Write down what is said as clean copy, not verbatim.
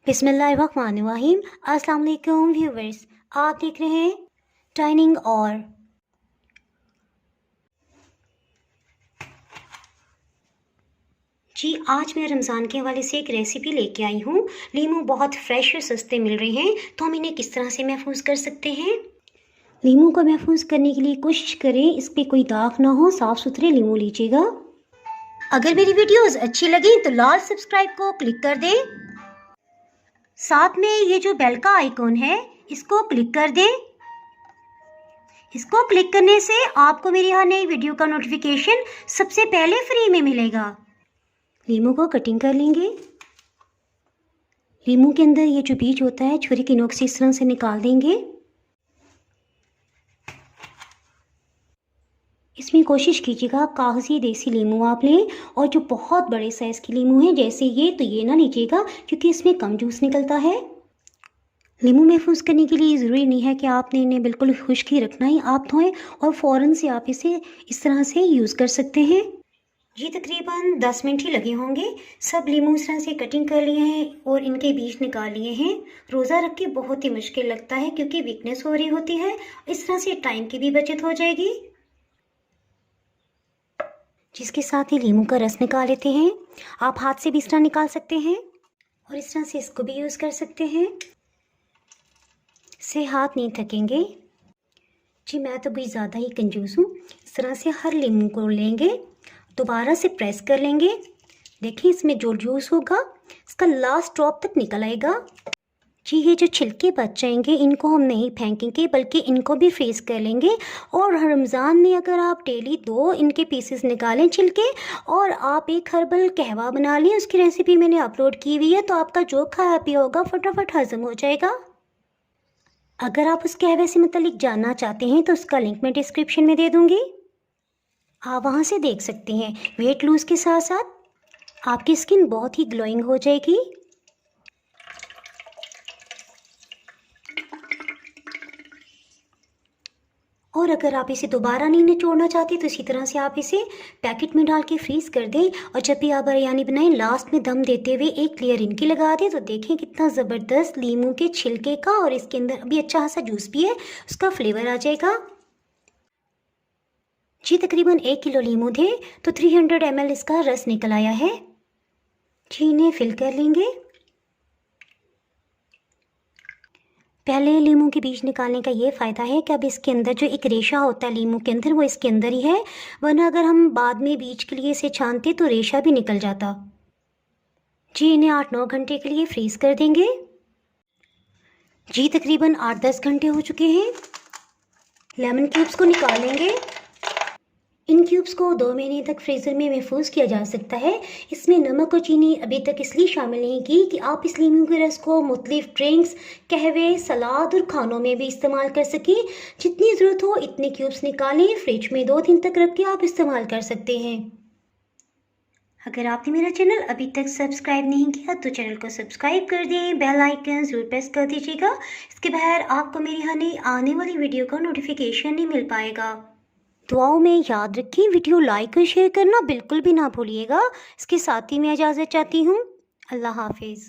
बिस्मिल्लाहिर्रहमानिर्रहीम। अस्सलाम वालेकुम व्यूवर्स, आप देख रहे हैं टाइनिंग और जी। आज मैं रमज़ान के हवाले से एक रेसिपी लेके आई हूँ। लीमू बहुत फ्रेश और सस्ते मिल रहे हैं, तो हम इन्हें किस तरह से महफूज कर सकते हैं। लीमू को महफूज करने के लिए कोशिश करें इस पर कोई दाग ना हो, साफ़ सुथरे लीमू लीजिएगा। अगर मेरी वीडियोज़ अच्छी लगी तो लाल सब्सक्राइब को क्लिक कर दें। साथ में ये जो बेल का आइकॉन है इसको क्लिक कर दें। इसको क्लिक करने से आपको मेरी हर नई वीडियो का नोटिफिकेशन सबसे पहले फ्री में मिलेगा। लीमू को कटिंग कर लेंगे। लीमू के अंदर ये जो बीज होता है छुरी की नोक से इस तरह से निकाल देंगे। इसमें कोशिश कीजिएगा कागजी देसी लीमू आप लें, और जो बहुत बड़े साइज़ की लीमू है जैसे ये, तो ये ना लीजिएगा क्योंकि इसमें कम जूस निकलता है। लीमू महफूज करने के लिए ज़रूरी नहीं है कि आपने इन्हें बिल्कुल खुश्क ही रखना है, आप धोएं और फ़ौरन से आप इसे इस तरह से यूज़ कर सकते हैं। जी तकरीबन 10 मिनट ही लगे होंगे। सब लीमू इस तरह से कटिंग कर लिए हैं और इनके बीज निकाल लिए हैं। रोज़ा रख के बहुत ही मुश्किल लगता है क्योंकि वीकनेस हो रही होती है। इस तरह से टाइम की भी बचत हो जाएगी। जिसके साथ ही लीमू का रस निकाल लेते हैं। आप हाथ से भी इस तरह निकाल सकते हैं और इस तरह से इसको भी यूज़ कर सकते हैं। इससे हाथ नहीं थकेंगे। जी मैं तो कोई ज़्यादा ही कंजूस हूँ। इस तरह से हर लीमू को लेंगे, दोबारा से प्रेस कर लेंगे। देखिए इसमें जो जूस होगा इसका लास्ट ड्रॉप तक निकल आएगा। जी ये जो छिलके बच जाएंगे इनको हम नहीं फेंकेंगे बल्कि इनको भी फ्रीज कर लेंगे। और रमज़ान में अगर आप डेली 2 इनके पीसेस निकालें छिलके और आप एक हर्बल कहवा बना लें, उसकी रेसिपी मैंने अपलोड की हुई है, तो आपका जो खाया पिया होगा फटाफट हजम हो जाएगा। अगर आप उस कहवे से मतलब जानना चाहते हैं तो उसका लिंक मैं डिस्क्रिप्शन में दे दूँगी, आप वहाँ से देख सकते हैं। वेट लूज़ के साथ साथ आपकी स्किन बहुत ही ग्लोइंग हो जाएगी। और अगर आप इसे दोबारा नहीं निचोड़ना चाहते तो इसी तरह से आप इसे पैकेट में डाल के फ्रीज़ कर दें, और जब भी आप बिरयानी बनाएं लास्ट में दम देते हुए एक लेयर इनकी लगा दें, तो देखें कितना ज़बरदस्त लीमू के छिलके का और इसके अंदर अभी अच्छा खासा जूस भी है, उसका फ्लेवर आ जाएगा। जी तकरीबन 1 किलो लीमू थे तो 300 ml इसका रस निकल आया है। जी इन्हें फिल कर लेंगे। पहले लीमू के बीज निकालने का ये फ़ायदा है कि अब इसके अंदर जो एक रेशा होता है लीमू के अंदर वो इसके अंदर ही है, वरना अगर हम बाद में बीज के लिए इसे छानते तो रेशा भी निकल जाता। जी इन्हें 8-9 घंटे के लिए फ्रीज़ कर देंगे। जी तकरीबन 8-10 घंटे हो चुके हैं। लेमन क्यूब्स को निकाल लेंगे। इन क्यूब्स को 2 महीने तक फ्रीज़र में महफूज किया जा सकता है। इसमें नमक और चीनी अभी तक इसलिए शामिल नहीं की कि आप इस लीमू के रस को मुख्तलिफ ड्रिंक्स, कहवे, सलाद और खानों में भी इस्तेमाल कर सकें। जितनी ज़रूरत हो इतने क्यूब्स निकालें, फ्रिज में 2 दिन तक रख के आप इस्तेमाल कर सकते हैं। अगर आपने मेरा चैनल अभी तक सब्सक्राइब नहीं किया तो चैनल को सब्सक्राइब कर दें, बेल आइकन ज़रूर प्रेस कर दीजिएगा। इसके बगैर आपको मेरी हर नई आने वाली वीडियो का नोटिफिकेशन नहीं मिल पाएगा। दुआओं में याद रखिए, वीडियो लाइक और शेयर करना बिल्कुल भी ना भूलिएगा। इसके साथ ही मैं इजाज़त चाहती हूँ। अल्लाह हाफिज़।